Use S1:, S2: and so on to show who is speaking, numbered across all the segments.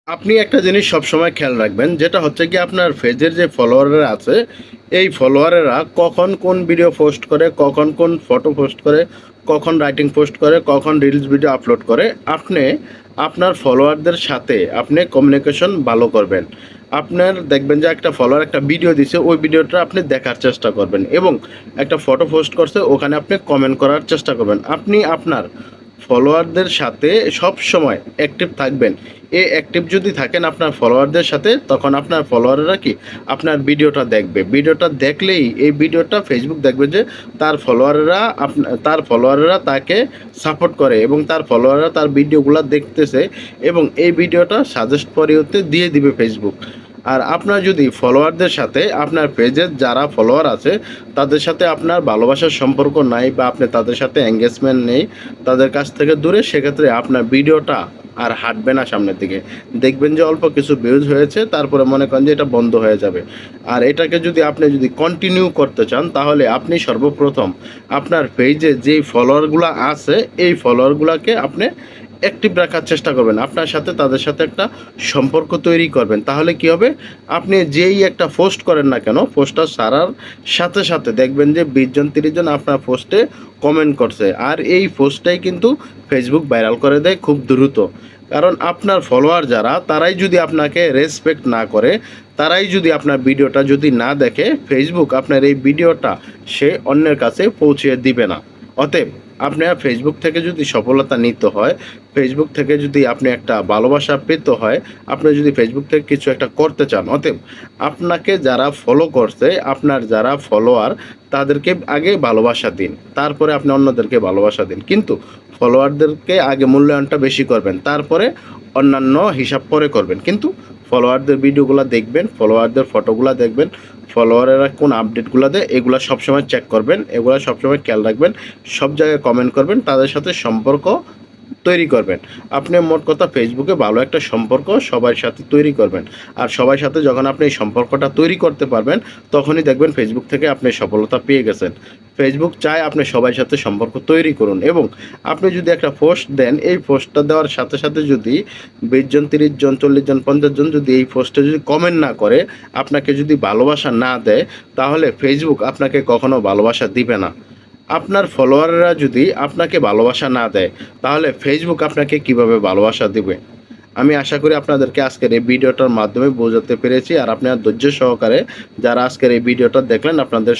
S1: আপনি একটা জিনিস সবসময় খেয়াল রাখবেন, যেটা হচ্ছে কি আপনার পেজের যে ফলোয়াররা আছে, এই ফলোয়ারেরা কখন কোন ভিডিও পোস্ট করে, কখন কোন ফটো পোস্ট করে, কখন রাইটিং পোস্ট করে, কখন রিলস ভিডিও আপলোড করে। আপনি আপনার ফলোয়ারদের সাথে আপনি কমিউনিকেশন ভালো করবেন। আপনার দেখবেন যে একটা ফলোয়ার একটা ভিডিও দিছে, ওই ভিডিওটা আপনি দেখার চেষ্টা করবেন এবং একটা ফটো পোস্ট করছে ওখানে আপনি কমেন্ট করার চেষ্টা করবেন। আপনি আপনার ফলোয়ারদের সাথে সব সময় অ্যাক্টিভ থাকবেন। অ্যাক্টিভ যদি থাকেন আপনার ফলোয়ারদের সাথে, তখন আপনার ফলোয়াররা কি আপনার ভিডিওটা দেখবে। ভিডিওটা দেখলেই এই ভিডিওটা ফেসবুক দেখবে যে তার ফলোয়াররা তাকে সাপোর্ট করে এবং তার ফলোয়াররা তার ভিডিওগুলো দেখতেছে এবং এই ভিডিওটা সাজেস্ট পরিবর্তে দিয়ে দিবে ফেসবুক। আর আপনার যদি ফলোয়ারদের সাথে আপনার পেজের যারা ফলোয়ার আছে তাদের সাথে আপনার ভালোবাসার সম্পর্ক নাই বা আপনি তাদের সাথে এঙ্গেজমেন্ট নেই, তাদের কাছ থেকে দূরে, সেক্ষেত্রে আপনার ভিডিওটা আর হাঁটবে না সামনের দিকে। দেখবেন যে অল্প কিছু ভিউজ হয়েছে, তারপরে মনে করেন যে এটা বন্ধ হয়ে যাবে। আর এটাকে আপনি যদি কন্টিনিউ করতে চান, তাহলে আপনি সর্বপ্রথম আপনার পেজে যেই ফলোয়ারগুলো আছে এই ফলোয়ারগুলোকে আপনি অ্যাক্টিভ রাখার চেষ্টা করবেন। আপনার সাথে তাদের সাথে একটা সম্পর্ক তৈরি করবেন। তাহলে কি হবে, আপনি যেই একটা পোস্ট করেন না কেন, পোস্টটা ছাড়ার সাথে সাথে দেখবেন যে 20 জন 30 জন আপনার পোস্টে কমেন্ট করছে। আর এই পোস্টটাই কিন্তু ফেসবুক ভাইরাল করে দেয় খুব দ্রুত। কারণ আপনার ফলোয়ার যারা, তারাই যদি আপনাকে রেসপেক্ট না করে, তারাই যদি আপনার ভিডিওটা যদি না দেখে, ফেসবুক আপনার এই ভিডিওটা সে অন্যের কাছে পৌঁছে দিবে না। অতএব আপনার ফেসবুক থেকে যদি সফলতা নিতে হয়, ফেসবুক থেকে যদি আপনি একটা ভালোবাসা পেতে হয়, আপনি যদি ফেসবুক থেকে কিছু একটা করতে চান, অতএব আপনাকে যারা ফলো করছে, আপনার যারা ফলোয়ার, তাদেরকে আগে ভালোবাসা দিন, তারপরে আপনি অন্যদেরকে ভালোবাসা দিন। কিন্তু ফলোয়ারদেরকে আগে মূল্যায়নটা বেশি করবেন, তারপরে অন্যান্য হিসাব পরে করবেন। কিন্তু ফলোয়ারদের ভিডিওগুলো দেখবেন, ফলোয়ারদের ফটোগুলো দেখবেন, ফলোয়ারেরা কোন আপডেটগুলো দেয় এগুলো সবসময় চেক করবেন, এগুলো সবসময় খেয়াল রাখবেন, সব জায়গায় কমেন্ট করবেন, তাদের সাথে সম্পর্ক তৈরি করবেন। আপনি মোট কথা ফেসবুকে ভালো একটা সম্পর্ক সবার সাথে তৈরি করবেন। আর সবার সাথে যখন আপনি এই সম্পর্কটা তৈরি করতে পারবেন, তখনই দেখবেন ফেসবুক থেকে আপনি সফলতা পেয়ে গেছেন। ফেসবুক চায় আপনি সবার সাথে সম্পর্ক তৈরি করুন এবং আপনি যদি একটা পোস্ট দেন, এই পোস্টটা দেওয়ার সাথে সাথে যদি 20 জন 30 জন 40 জন 50 জন যদি এই পোস্টে যদি কমেন্ট না করে, আপনাকে যদি ভালোবাসা না দেয়, তাহলে ফেসবুক আপনাকে কখনো ভালোবাসা দিবে না। আপনার ফলোয়াররা যদি আপনাকে ভালোবাসা না দেয়, তাহলে ফেসবুক আপনাকে কিভাবে ভালোবাসা দিবে? আমি আশা করি আপনাদেরকে আজকের এই ভিডিওটার মাধ্যমে বোঝাতে পেরেছি। আর আপনারা ধৈর্য সহকারে যারা আজকের এই ভিডিওটা দেখলেন, আপনাদের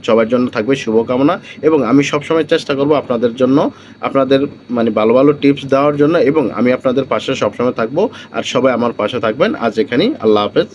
S1: সবার জন্য থাকবে শুভকামনা এবং আমি সবসময় চেষ্টা করব আপনাদের জন্য, আপনাদের ভালো ভালো টিপস দেওয়ার জন্য, এবং আমি আপনাদের পাশে সবসময় থাকবো। আর সবাই আমার পাশে থাকবেন। আজ এখানেই, আল্লাহ হাফেজ।